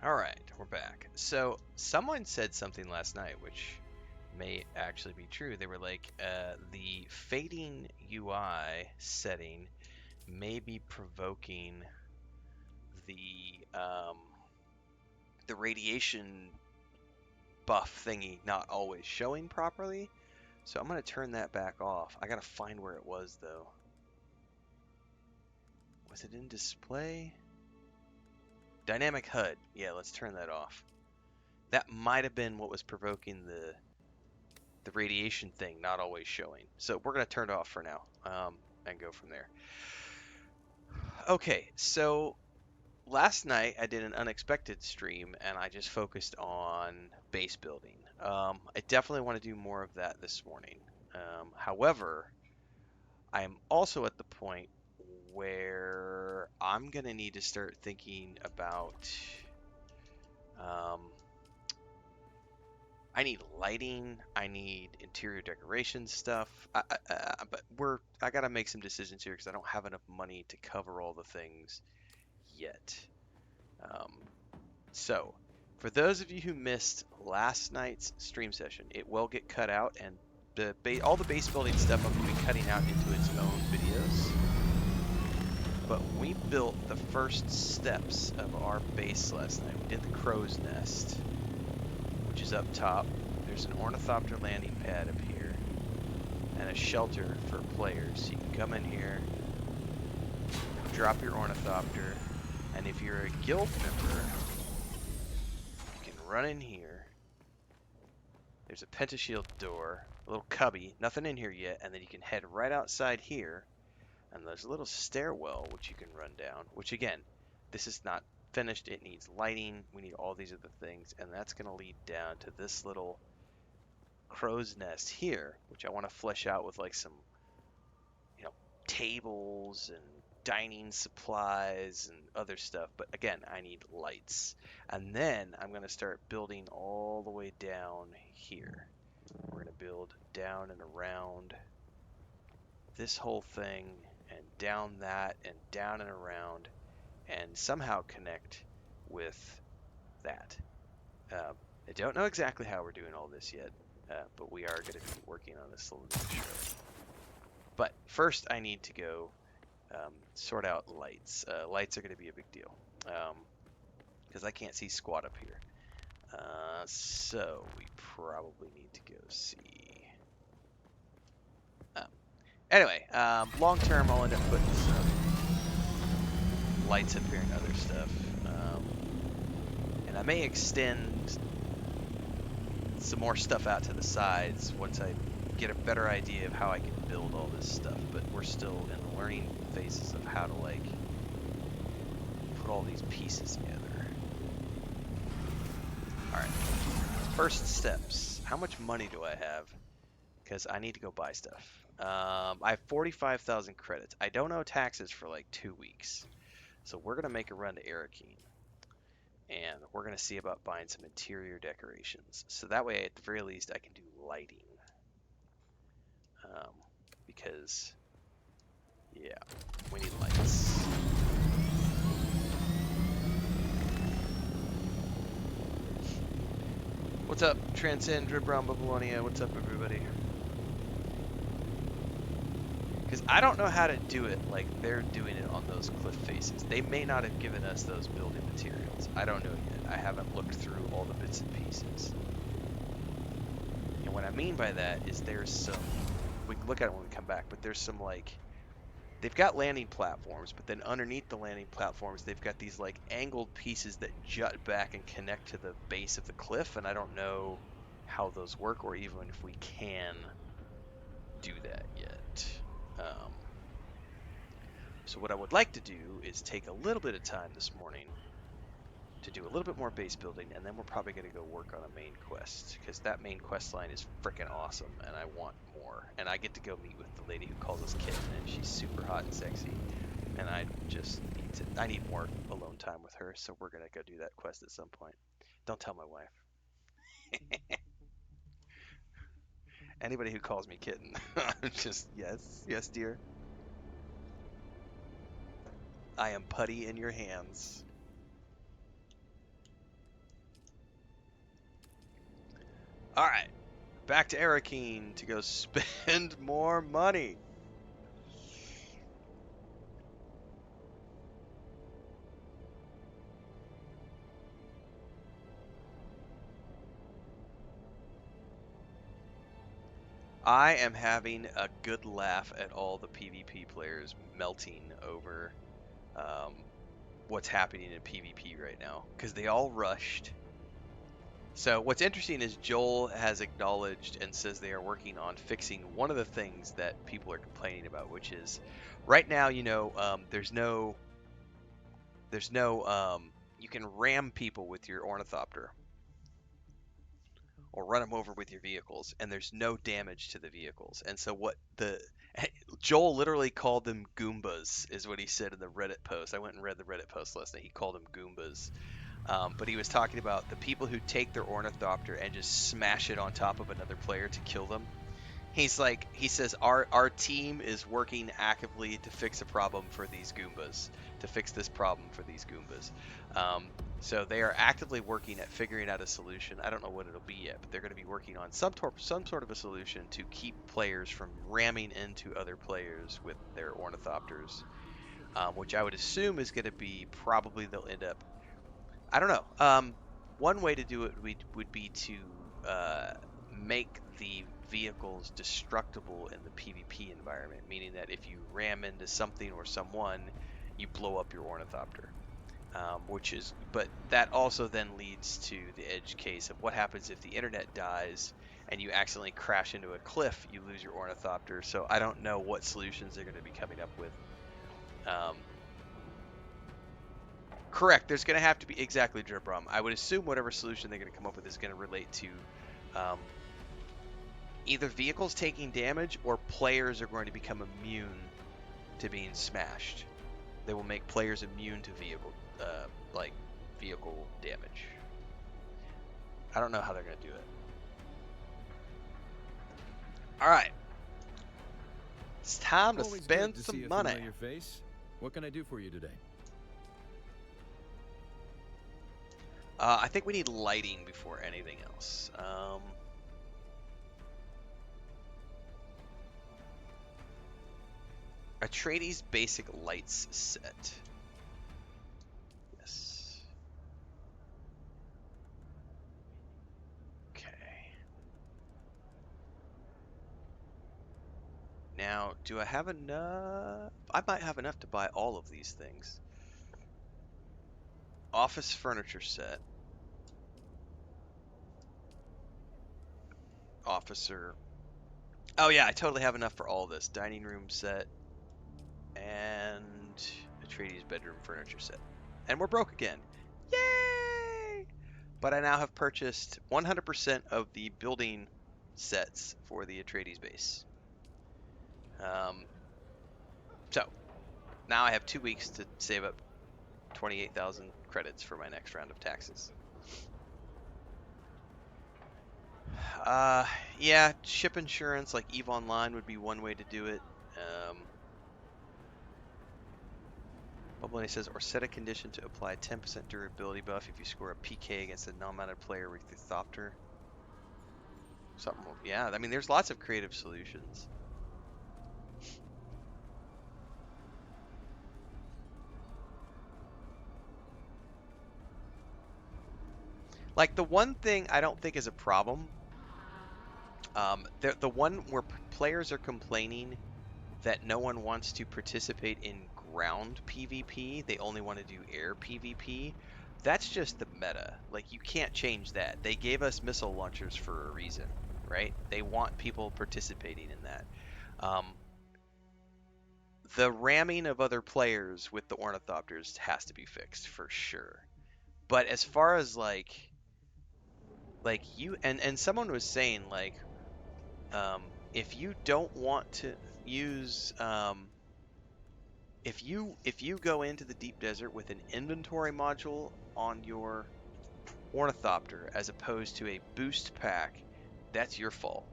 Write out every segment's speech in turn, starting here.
All right, we're back. So someone said something last night, which may actually be true. They were like, the fading UI setting may be provoking the the radiation buff thingy not always showing properly. So I'm gonna turn that back off. I gotta find where it was though. Was it in display? Dynamic HUD. Yeah, let's turn that off. That might have been what was provoking the radiation thing not always showing. So we're going to turn it off for now and go from there. Okay, so last night I did an unexpected stream and I just focused on base building. I definitely want to do more of that this morning. However, I am also at the point where I'm going to need to start thinking about um, I need lighting. I need interior decoration stuff. But I gotta make some decisions here because I don't have enough money to cover all the things yet. Um, so, for those of you who missed last night's stream session, it will get cut out, and all the base building stuff I'm gonna be cutting out into its own videos. But we built the first steps of our base last night. We did the crow's nest, which is up top. There's an ornithopter landing pad up here and a shelter for players. So you can come in here, drop your ornithopter, and if you're a guild member, you can run in here. There's a pentashield door, a little cubby, nothing in here yet, and then you can head right outside here, and there's a little stairwell which you can run down, which again, this is not finished. It needs lighting. We need all these other things, and that's going to lead down to this little crow's nest here, which I want to flesh out with like some, you know, tables and dining supplies and other stuff. But again, I need lights. And then I'm going to start building all the way down here. We're going to build down and around this whole thing and down that and down and around and somehow connect with that. I don't know exactly how we're doing all this yet, but we are going to be working on this a little bit sure. But first, I need to go sort out lights. Lights are going to be a big deal because I can't see squat up here. So we probably need to go see. Anyway, long term, I'll end up putting some lights up here and other stuff. And I may extend some more stuff out to the sides once I get a better idea of how I can build all this stuff, but we're still in the learning phases of how to like put all these pieces together. Alright, first steps. How much money do I have? Because I need to go buy stuff. I have 45,000 credits. I don't owe taxes for like 2 weeks. So we're going to make a run to Arakeen. And we're going to see about buying some interior decorations. So that way, at the very least, I can do lighting. Because, yeah, we need lights. What's up, Transcend, Drip Brown Babylonia? What's up, everybody? Because I don't know how to do it like they're doing it on those cliff faces. They may not have given us those building materials. I don't know yet. I haven't looked through all the bits and pieces. And what I mean by that is there's some, we can look at it when we come back, but there's some like, they've got landing platforms, but then underneath the landing platforms, they've got these like angled pieces that jut back and connect to the base of the cliff, and I don't know how those work or even if we can do that yet. So what I would like to do is take a little bit of time this morning to do a little bit more base building, and then we're probably going to go work on a main quest, because that main quest line is freaking awesome, and I want more. And I get to go meet with the lady who calls us Kitten, and she's super hot and sexy, and I just I need more alone time with her, so we're going to go do that quest at some point. Don't tell my wife. Anybody who calls me Kitten, just, yes, dear. I am putty in your hands. All right, back to Arakeen to go spend more money. I am having a good laugh at all the PvP players melting over um, what's happening in PvP right now because they all rushed. So what's interesting is Joel has acknowledged and says they are working on fixing one of the things that people are complaining about, which is right now, there's no, you can ram people with your ornithopter or run them over with your vehicles, and there's no damage to the vehicles. And so what the Joel literally called them Goombas, is what he said in the Reddit post. I went and read the Reddit post last night. He called them Goombas. But he was talking about the people who take their ornithopter and just smash it on top of another player to kill them. He says our team is working actively to fix a problem for these Goombas, to fix this problem for these Goombas. Um, so they are actively working at figuring out a solution. I don't know what it'll be yet, but they're going to be working on some sort of a solution to keep players from ramming into other players with their ornithopters, which I would assume is going to be probably they'll end up. I don't know. One way to do it would be to uh, make the vehicles destructible in the PvP environment, meaning that if you ram into something or someone, you blow up your ornithopter. But that also then leads to the edge case of what happens if the internet dies and you accidentally crash into a cliff, you lose your ornithopter. So I don't know what solutions they're going to be coming up with. Um, Correct. There's going to have to be exactly Dribrum. I would assume whatever solution they're going to come up with is going to relate to um, either vehicles taking damage or players are going to become immune to being smashed. They will make players immune to like vehicle damage. I don't know how they're going to do it. All right, it's time to Always spend good to some see a money. familiar face. What can I do for you today? I think we need lighting before anything else. Atreides basic lights set. Yes. Okay. Now, do I have enough? I might have enough to buy all of these things. Office furniture set. Officer. Oh yeah, I totally have enough for all this. Dining room set and Atreides bedroom furniture set. And we're broke again. Yay! But I now have purchased 100% of the building sets for the Atreides base. So now I have 2 weeks to save up 28,000 credits for my next round of taxes. Yeah, ship insurance like EVE Online would be one way to do it. Bubble says, or set a condition to apply 10% durability buff if you score a PK against a non-mounted player with the Thopter. Something, yeah. I mean, there's lots of creative solutions. Like the one thing I don't think is a problem. The one where players are complaining that no one wants to participate in ground PvP, they only want to do air PvP. That's just the meta. Like, you can't change that. They gave us missile launchers for a reason, right? They want people participating in that. Um, the ramming of other players with the ornithopters has to be fixed for sure. But as far as like you and someone was saying like if you don't want to use if you go into the deep desert with an inventory module on your ornithopter as opposed to a boost pack, that's your fault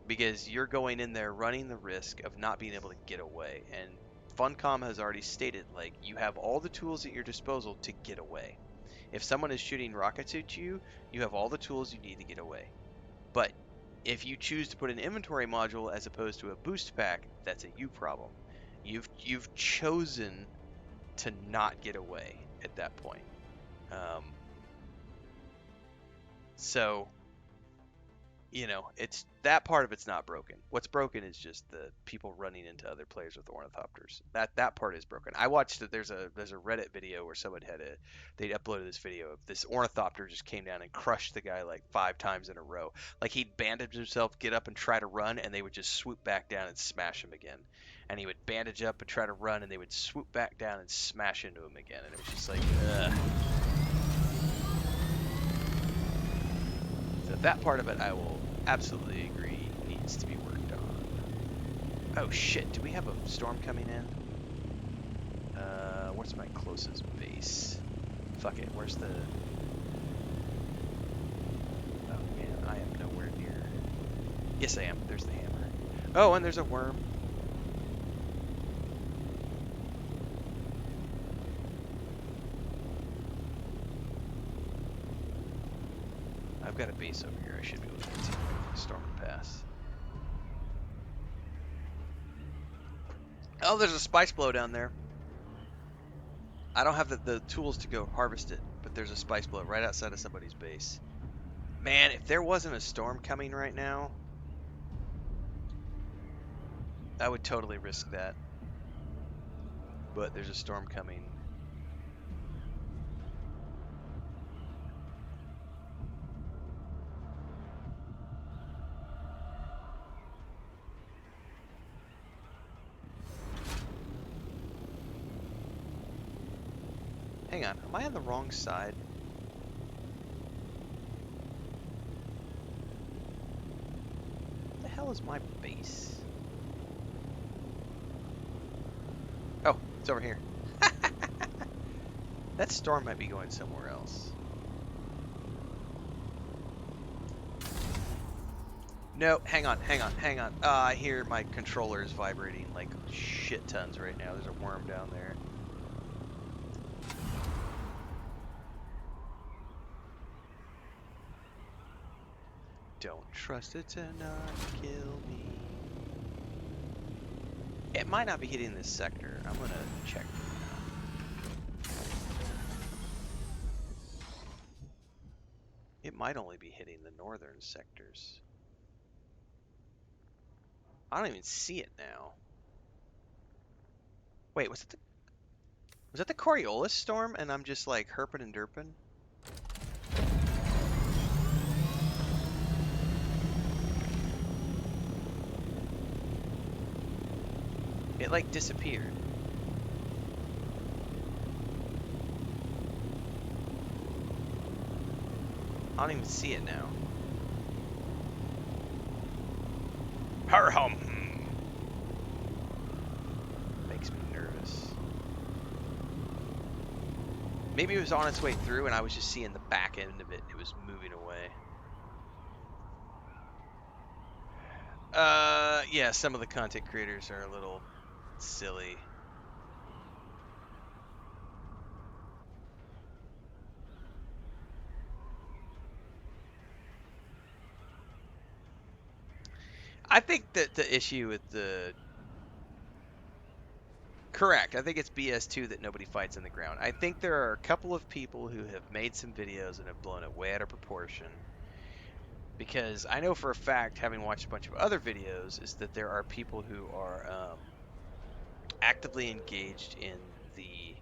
because you're going in there running the risk of not being able to get away. And Funcom has already stated like you have all the tools at your disposal to get away. If someone is shooting rockets at you, you have all the tools you need to get away. But if you choose to put an inventory module as opposed to a boost pack, that's a you problem. You've chosen to not get away at that point. So it's that part of it's not broken. What's broken is just the people running into other players with ornithopters. That part is broken. I watched that. There's a Reddit video where someone they'd uploaded this video of this ornithopter just came down and crushed the guy like 5 times in a row. Like he'd bandage himself, get up and try to run, and they would just swoop back down and smash him again. And he would bandage up and try to run, and they would swoop back down and smash into him again. And it was just like, ugh. So that part of it, I will absolutely agree, needs to be worked on. Oh shit, do we have a storm coming in? What's my closest base? Fuck it, where's the... Oh man, I am nowhere near... Yes I am, there's the hammer. Oh, and there's a worm. I've got a base over here. I should be able to continue the storm pass. Oh, there's a spice blow down there. I don't have the tools to go harvest it, but there's a spice blow right outside of somebody's base. Man, if there wasn't a storm coming right now, I would totally risk that. But there's a storm coming. Hang on, am I on the wrong side? What the hell is my base? Oh, it's over here. That storm might be going somewhere else. No, hang on. I hear my controller is vibrating like shit tons right now. There's a worm down there. Don't trust it to not kill me. It might not be hitting this sector. I'm gonna check. It might only be hitting the northern sectors. I don't even see it now. Wait, was that the Coriolis storm? And I'm just like herping and derping? It like disappeared. I don't even see it now. Har-hum! Makes me nervous. Maybe it was on its way through and I was just seeing the back end of it. It was moving away. Yeah, some of the content creators are a little silly. I think that the issue with the... Correct. I think it's BS2 that nobody fights in the ground. I think there are a couple of people who have made some videos and have blown it way out of proportion. Because I know for a fact, having watched a bunch of other videos, is that there are people who are actively engaged in the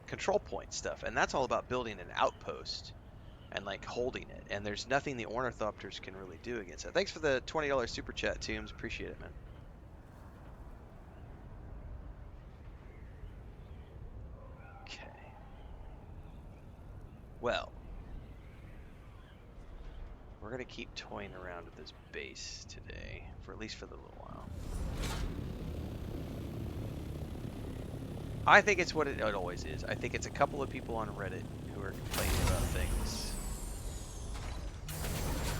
control point stuff, and that's all about building an outpost and like holding it. And there's nothing the ornithopters can really do against it. Thanks for the $20 super chat, Toombs. Appreciate it, man. Okay. Well, we're gonna keep toying around with this base today, for at least for the little while. I think it's what it always is. I think it's a couple of people on Reddit who are complaining about things.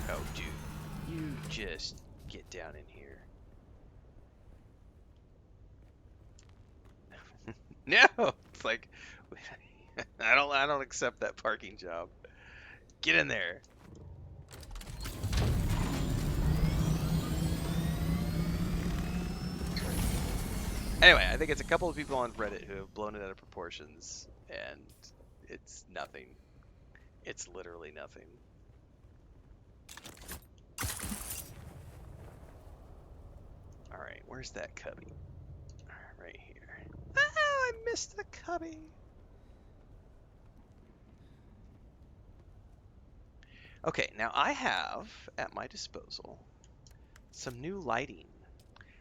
Oh, dude. You just get down in here. No! It's like, I don't accept that parking job. Get in there. Anyway, I think it's a couple of people on Reddit who have blown it out of proportions, and it's nothing. It's literally nothing. All right, where's that cubby? Right here. Oh, I missed the cubby. Okay, now I have at my disposal some new lighting.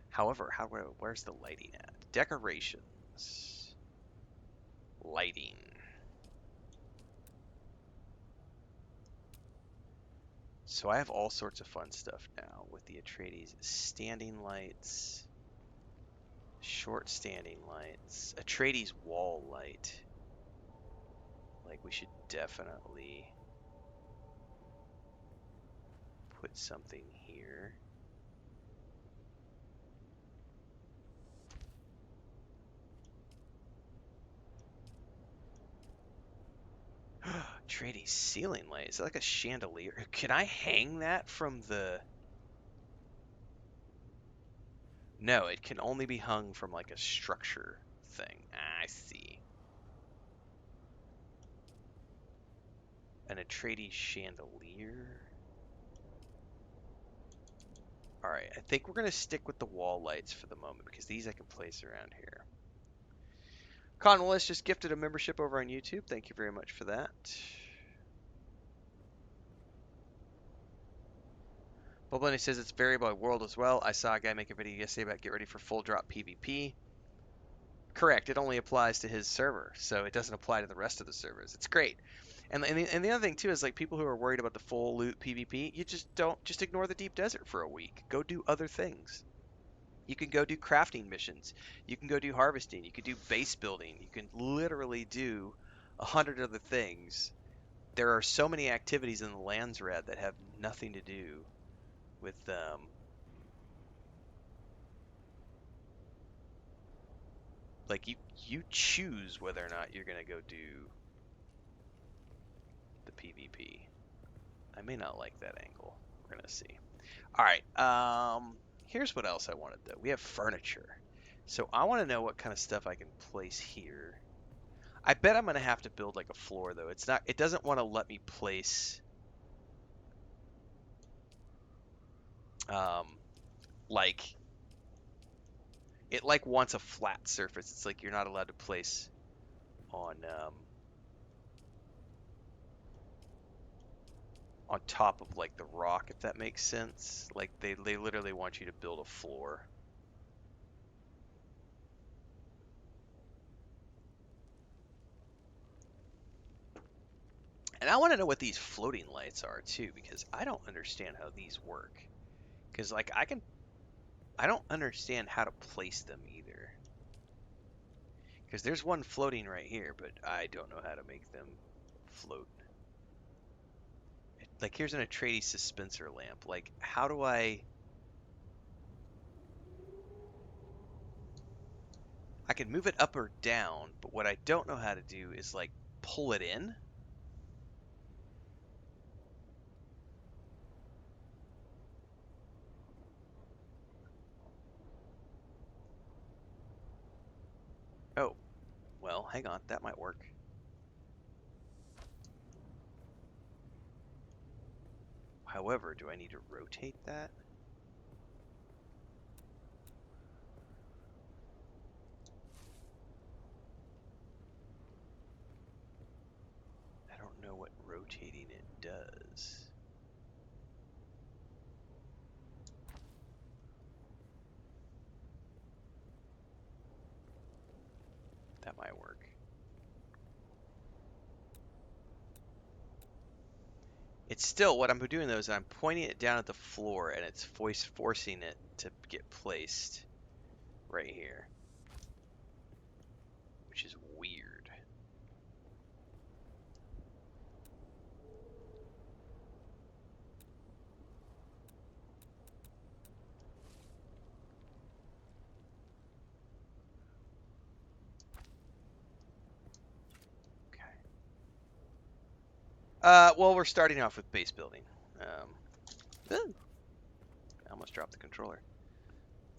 However, where's the lighting at? Decorations. Lighting. So I have all sorts of fun stuff now with the Atreides standing lights, short standing lights, Atreides wall light. Like we should definitely put something here. Atreides ceiling light. Is that like a chandelier? Can I hang that from the... No, it can only be hung from like a structure thing. I see. An Atreides chandelier. Alright, I think we're going to stick with the wall lights for the moment because these I can place around here. Con Willis just gifted a membership over on YouTube. Thank you very much for that. Boblini says it's variable by world as well. I saw a guy make a video yesterday about get ready for full drop PvP. Correct. It only applies to his server, so it doesn't apply to the rest of the servers. It's great. And the other thing too is like people who are worried about the full loot PvP, you just ignore the deep desert for a week. Go do other things. You can go do crafting missions. You can go do harvesting. You can do base building. You can literally do 100 other things. There are so many activities in the lands red that have nothing to do with like you choose whether or not you're gonna go do the PvP. I may not like that angle. We're gonna see. All right. Here's what else I wanted though. We have furniture, so I want to know what kind of stuff I can place here. I bet I'm gonna have to build like a floor though. It's not. It doesn't want to let me place um like it like wants a flat surface. It's like you're not allowed to place on top of like the rock, if that makes sense. Like they literally want you to build a floor. And I want to know what these floating lights are too, because I don't understand how these work. Because like I don't understand how to place them either. Because there's one floating right here, but I don't know how to make them float. Like here's an Atreides dispenser lamp. Like how do I can move it up or down, but what I don't know how to do is like pull it in. Oh, well, hang on, that might work. However, do I need to rotate that? I don't know what rotating it does. That might work. It's still, what I'm doing though is I'm pointing it down at the floor and it's forcing it to get placed right here, which is weird. Okay. Well, we're starting off with base building. Ooh, I almost dropped the controller.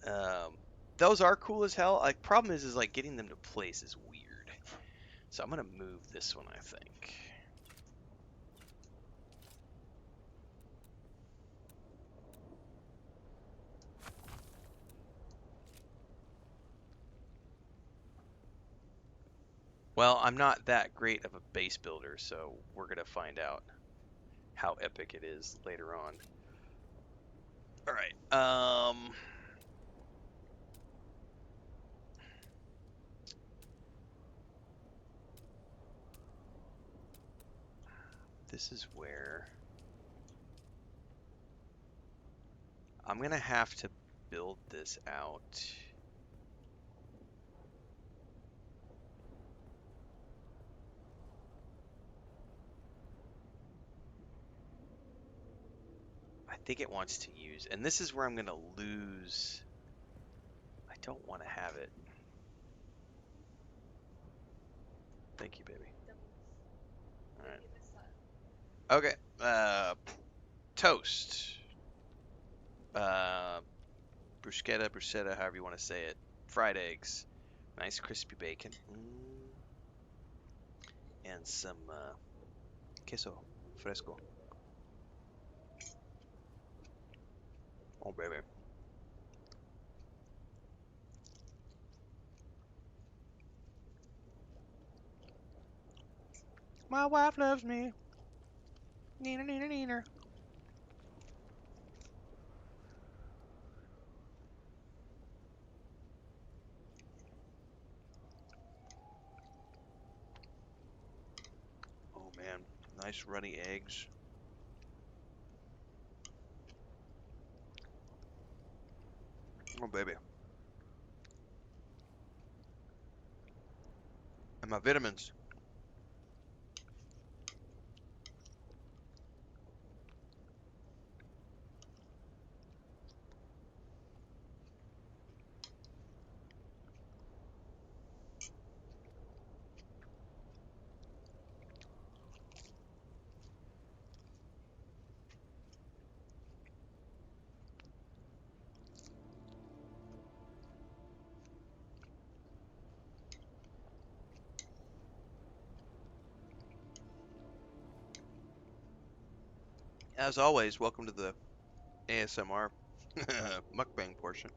Um, those are cool as hell. Like, problem is like getting them to place is weird. So I'm gonna move this one, I think. Well, I'm not that great of a base builder, so we're gonna find out how epic it is later on. All right. This is where I'm gonna have to build this out. I think it wants to use, and this is where I'm gonna lose. I don't want to have it. Thank you, baby. All right. Okay. Toast. Uh, bruschetta, however you want to say it. Fried eggs. Nice crispy bacon. And some queso fresco. Oh, baby. My wife loves me. Neener, neener, neener. Oh, man. Nice runny eggs. Oh, baby. And my vitamins. As always, welcome to the ASMR mukbang portion.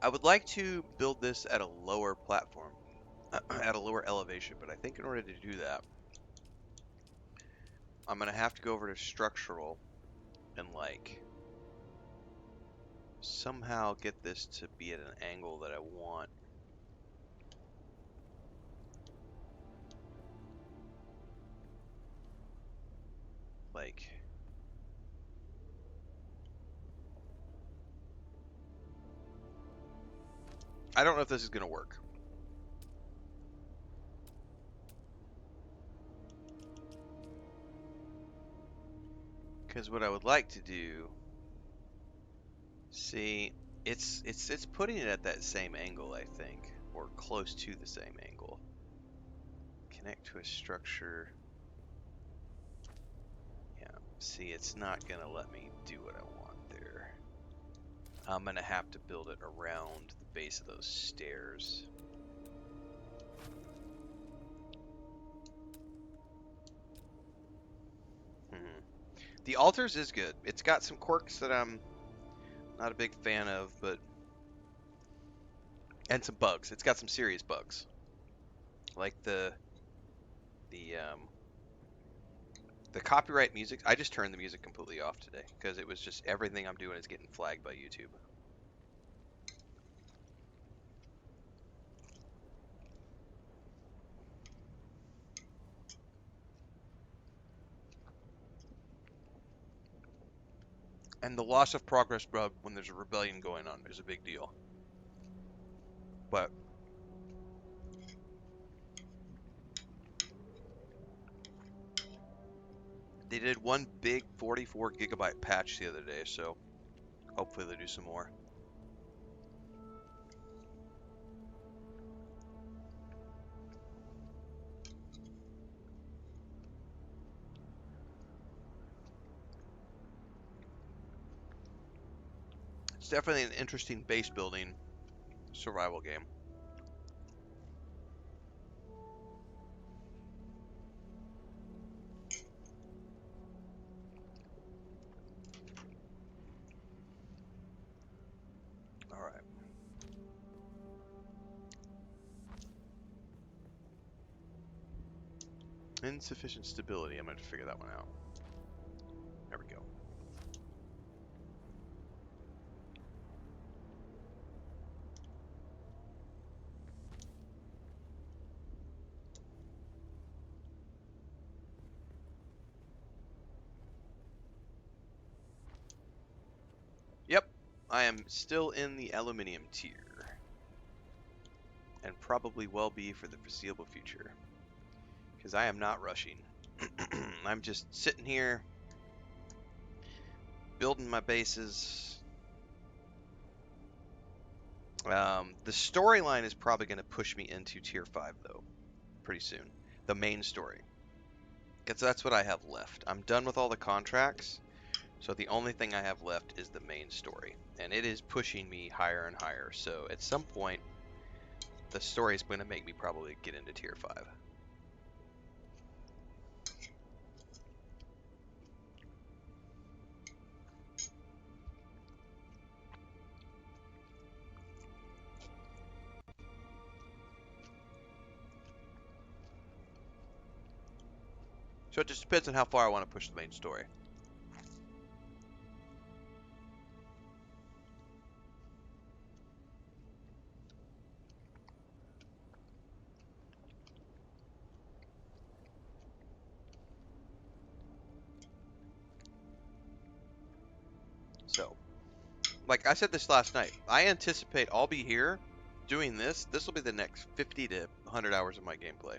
I would like to build this at a lower platform, at a lower elevation, but I think in order to do that, I'm going to have to go over to structural and like somehow get this to be at an angle that I want. Like, I don't know if this is going to work. Because what I would like to do, see, it's putting it at that same angle, I think, or close to the same angle. Connect to a structure. Yeah, see, it's not going to let me do what I want there. I'm going to have to build it around the base of those stairs. The altars is good. It's got some quirks that I'm not a big fan of, but and some bugs. It's got some serious bugs, like the um, the copyright music. I just turned the music completely off today because it was just everything I'm doing is getting flagged by YouTube. And the loss of progress bug when there's a rebellion going on is a big deal. But they did one big 44 gigabyte patch the other day, so hopefully they do some more. definitely an interesting base building survival game. All right. Insufficient stability. I'm going to figure that one out. There we go. Yep, I am still in the aluminium tier. And probably will be for the foreseeable future. Because I am not rushing. I'm just sitting here, building my bases. The storyline is probably going to push me into tier 5, though, pretty soon. The main story. Because that's what I have left. I'm done with all the contracts. So the only thing I have left is the main story. And it is pushing me higher and higher. So at some point, the story is going to make me probably get into tier 5. So it just depends on how far I want to push the main story. So, like I said this last night, I anticipate I'll be here doing this. This will be the next 50 to 100 hours of my gameplay.